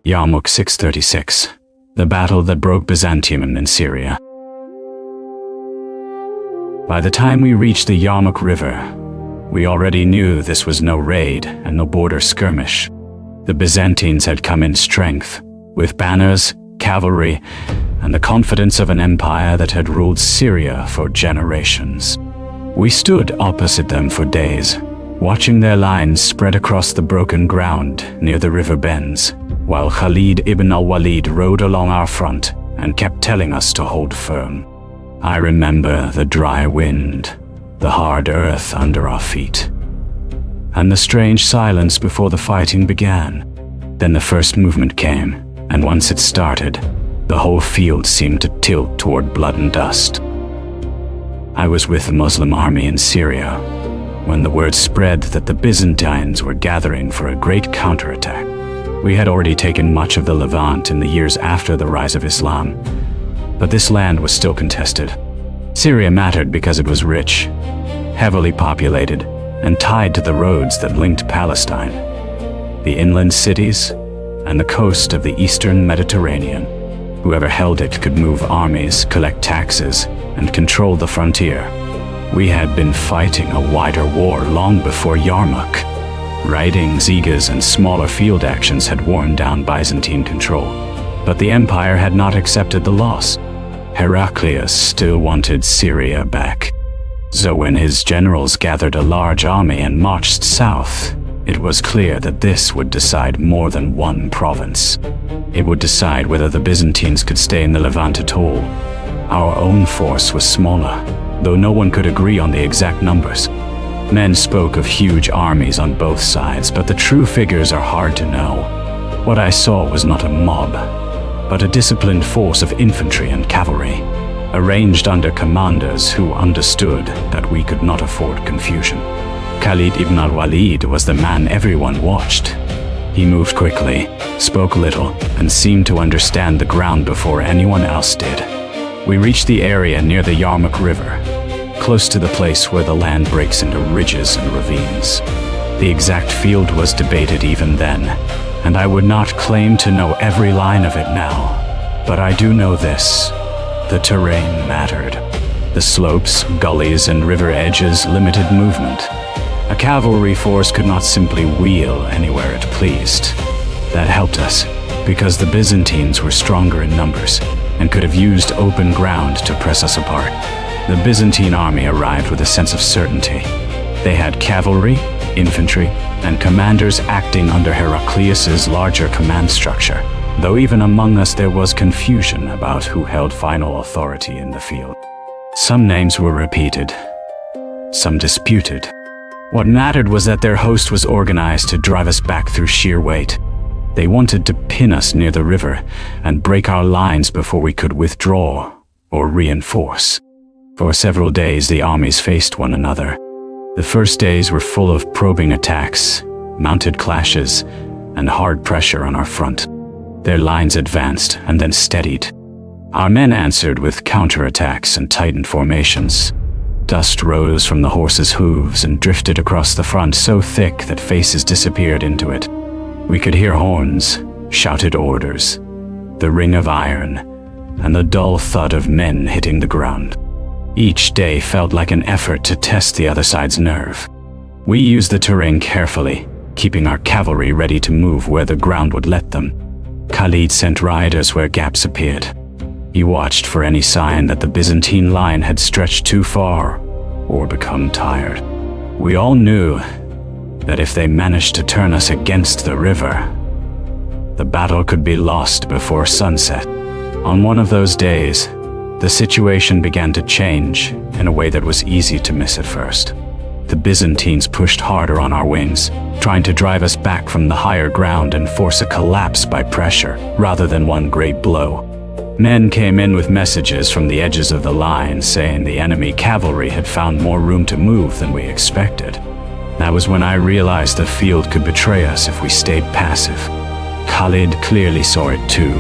Yarmouk 636, the battle that broke Byzantium in Syria. By the time we reached the Yarmouk River, we already knew this was no raid and no border skirmish. The Byzantines had come in strength, with banners, cavalry, and the confidence of an empire that had ruled Syria for generations. We stood opposite them for days, watching their lines spread across the broken ground near the river bends, while Khalid ibn al-Walid rode along our front and kept telling us to hold firm. I remember the dry wind, the hard earth under our feet, and the strange silence before the fighting began. Then the first movement came, and once it started, the whole field seemed to tilt toward blood and dust. I was with the Muslim army in Syria when the word spread that the Byzantines were gathering for a great counterattack. We had already taken much of the Levant in the years after the rise of Islam, but this land was still contested. Syria mattered because it was rich, heavily populated, and tied to the roads that linked Palestine, the inland cities, and the coast of the eastern Mediterranean. Whoever held it could move armies, collect taxes, and control the frontier. We had been fighting a wider war long before Yarmouk. Raiding, sieges, and smaller field actions had worn down Byzantine control, but the empire had not accepted the loss. Heraclius still wanted Syria back. So when his generals gathered a large army and marched south, it was clear that this would decide more than one province. It would decide whether the Byzantines could stay in the Levant at all. Our own force was smaller, though no one could agree on the exact numbers. Men spoke of huge armies on both sides, but the true figures are hard to know. What I saw was not a mob, but a disciplined force of infantry and cavalry, arranged under commanders who understood that we could not afford confusion. Khalid ibn al-Walid was the man everyone watched. He moved quickly, spoke little, and seemed to understand the ground before anyone else did. We reached the area near the Yarmouk River, close to the place where the land breaks into ridges and ravines. The exact field was debated even then, and I would not claim to know every line of it now. But I do know this: the terrain mattered. The slopes, gullies, and river edges limited movement. A cavalry force could not simply wheel anywhere it pleased. That helped us, because the Byzantines were stronger in numbers and could have used open ground to press us apart. The Byzantine army arrived with a sense of certainty. They had cavalry, infantry, and commanders acting under Heraclius's larger command structure, though even among us there was confusion about who held final authority in the field. Some names were repeated, some disputed. What mattered was that their host was organized to drive us back through sheer weight. They wanted to pin us near the river and break our lines before we could withdraw or reinforce. For several days, the armies faced one another. The first days were full of probing attacks, mounted clashes, and hard pressure on our front. Their lines advanced and then steadied. Our men answered with counterattacks and tightened formations. Dust rose from the horses' hooves and drifted across the front so thick that faces disappeared into it. We could hear horns, shouted orders, the ring of iron, and the dull thud of men hitting the ground. Each day felt like an effort to test the other side's nerve. We used the terrain carefully, keeping our cavalry ready to move where the ground would let them. Khalid sent riders where gaps appeared. He watched for any sign that the Byzantine line had stretched too far or become tired. We all knew that if they managed to turn us against the river, the battle could be lost before sunset. On one of those days, the situation began to change in a way that was easy to miss at first. The Byzantines pushed harder on our wings, trying to drive us back from the higher ground and force a collapse by pressure rather than one great blow. Men came in with messages from the edges of the line saying the enemy cavalry had found more room to move than we expected. That was when I realized the field could betray us if we stayed passive. Khalid clearly saw it too.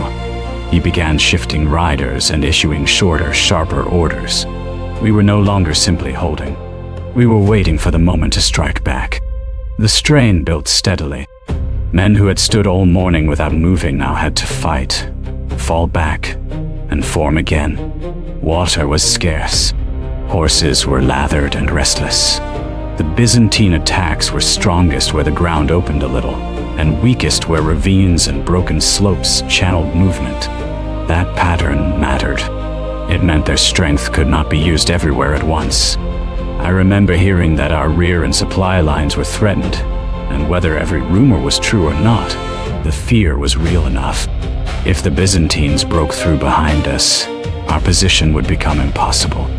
He began shifting riders and issuing shorter, sharper orders. We were no longer simply holding. We were waiting for the moment to strike back. The strain built steadily. Men who had stood all morning without moving now had to fight, fall back, and form again. Water was scarce. Horses were lathered and restless. The Byzantine attacks were strongest where the ground opened a little, and weakest where ravines and broken slopes channeled movement. That pattern mattered. It meant their strength could not be used everywhere at once. I remember hearing that our rear and supply lines were threatened, and whether every rumor was true or not, the fear was real enough. If the Byzantines broke through behind us, our position would become impossible.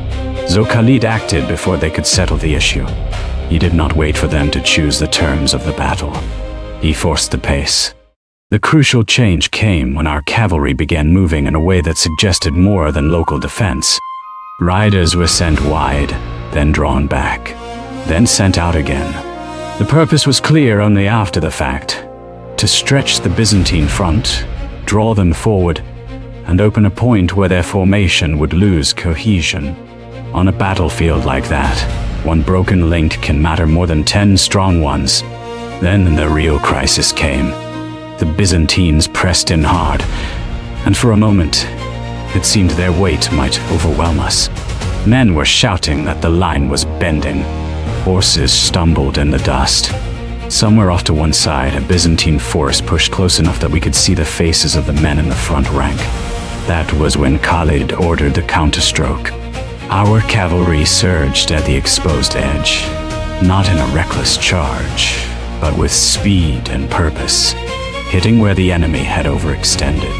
Khalid acted before they could settle the issue. He did not wait for them to choose the terms of the battle. He forced the pace. The crucial change came when our cavalry began moving in a way that suggested more than local defense. Riders were sent wide, then drawn back, then sent out again. The purpose was clear only after the fact: to stretch the Byzantine front, draw them forward, and open a point where their formation would lose cohesion. On a battlefield like that, one broken link can matter more than 10 strong ones. Then the real crisis came. The Byzantines pressed in hard, and for a moment, it seemed their weight might overwhelm us. Men were shouting that the line was bending. Horses stumbled in the dust. Somewhere off to one side, a Byzantine force pushed close enough that we could see the faces of the men in the front rank. That was when Khalid ordered the counterstroke. Our cavalry surged at the exposed edge, not in a reckless charge, but with speed and purpose, hitting where the enemy had overextended.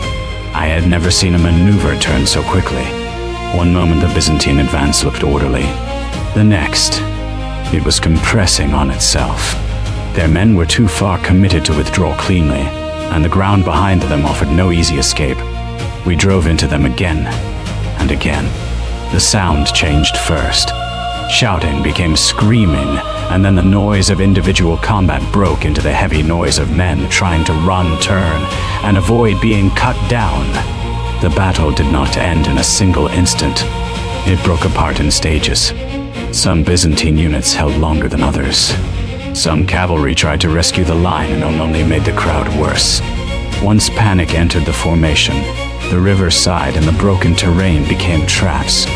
I had never seen a maneuver turn so quickly. One moment the Byzantine advance looked orderly. The next, it was compressing on itself. Their men were too far committed to withdraw cleanly, and the ground behind them offered no easy escape. We drove into them again and again. The sound changed first. Shouting became screaming, and then the noise of individual combat broke into the heavy noise of men trying to run, turn, and avoid being cut down. The battle did not end in a single instant. It broke apart in stages. Some Byzantine units held longer than others. Some cavalry tried to rescue the line and only made the crowd worse. Once panic entered the formation, the riverside and the broken terrain became traps.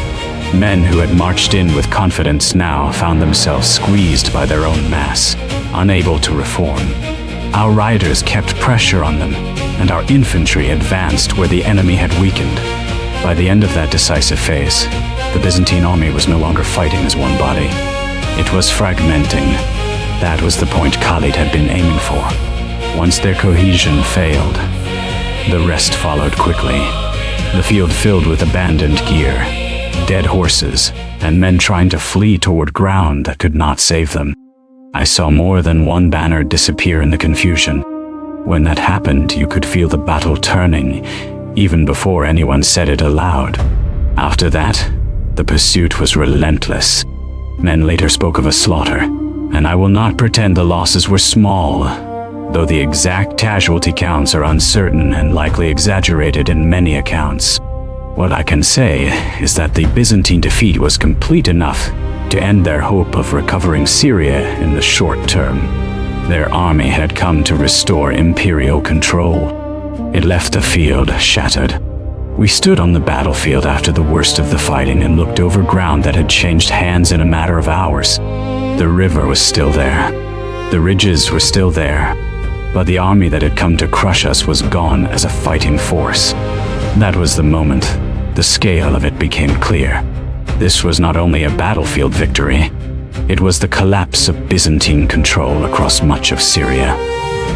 Men who had marched in with confidence now found themselves squeezed by their own mass, unable to reform. Our riders kept pressure on them, and our infantry advanced where the enemy had weakened. By the end of that decisive phase, the Byzantine army was no longer fighting as one body. It was fragmenting. That was the point Khalid had been aiming for. Once their cohesion failed, the rest followed quickly. The field filled with abandoned gear, dead horses, and men trying to flee toward ground that could not save them. I saw more than one banner disappear in the confusion. When that happened, you could feel the battle turning, even before anyone said it aloud. After that, the pursuit was relentless. Men later spoke of a slaughter, and I will not pretend the losses were small, though the exact casualty counts are uncertain and likely exaggerated in many accounts. What I can say is that the Byzantine defeat was complete enough to end their hope of recovering Syria in the short term. Their army had come to restore imperial control. It left the field shattered. We stood on the battlefield after the worst of the fighting and looked over ground that had changed hands in a matter of hours. The river was still there. The ridges were still there. But the army that had come to crush us was gone as a fighting force. That was the moment the scale of it became clear. This was not only a battlefield victory, it was the collapse of Byzantine control across much of Syria.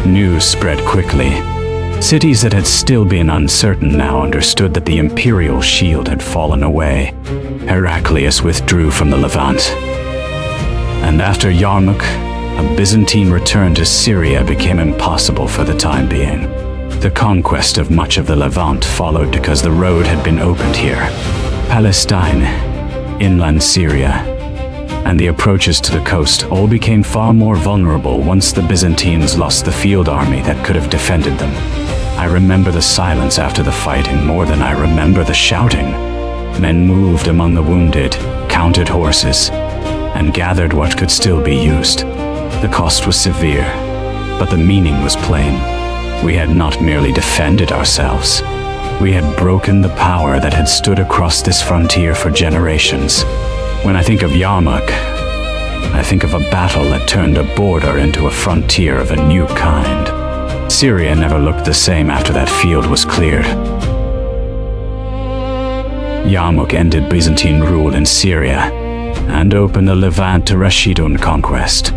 News spread quickly. Cities that had still been uncertain now understood that the imperial shield had fallen away. Heraclius withdrew from the Levant. And after Yarmouk, a Byzantine return to Syria became impossible for the time being. The conquest of much of the Levant followed because the road had been opened here. Palestine, inland Syria, and the approaches to the coast all became far more vulnerable once the Byzantines lost the field army that could have defended them. I remember the silence after the fighting more than I remember the shouting. Men moved among the wounded, counted horses, and gathered what could still be used. The cost was severe, But the meaning was plain. We had not merely defended ourselves. We had broken the power that had stood across this frontier for generations. When I think of Yarmouk, I think of a battle that turned a border into a frontier of a new kind. Syria never looked the same after that field was cleared. Yarmouk ended Byzantine rule in Syria and opened the Levant to Rashidun conquest.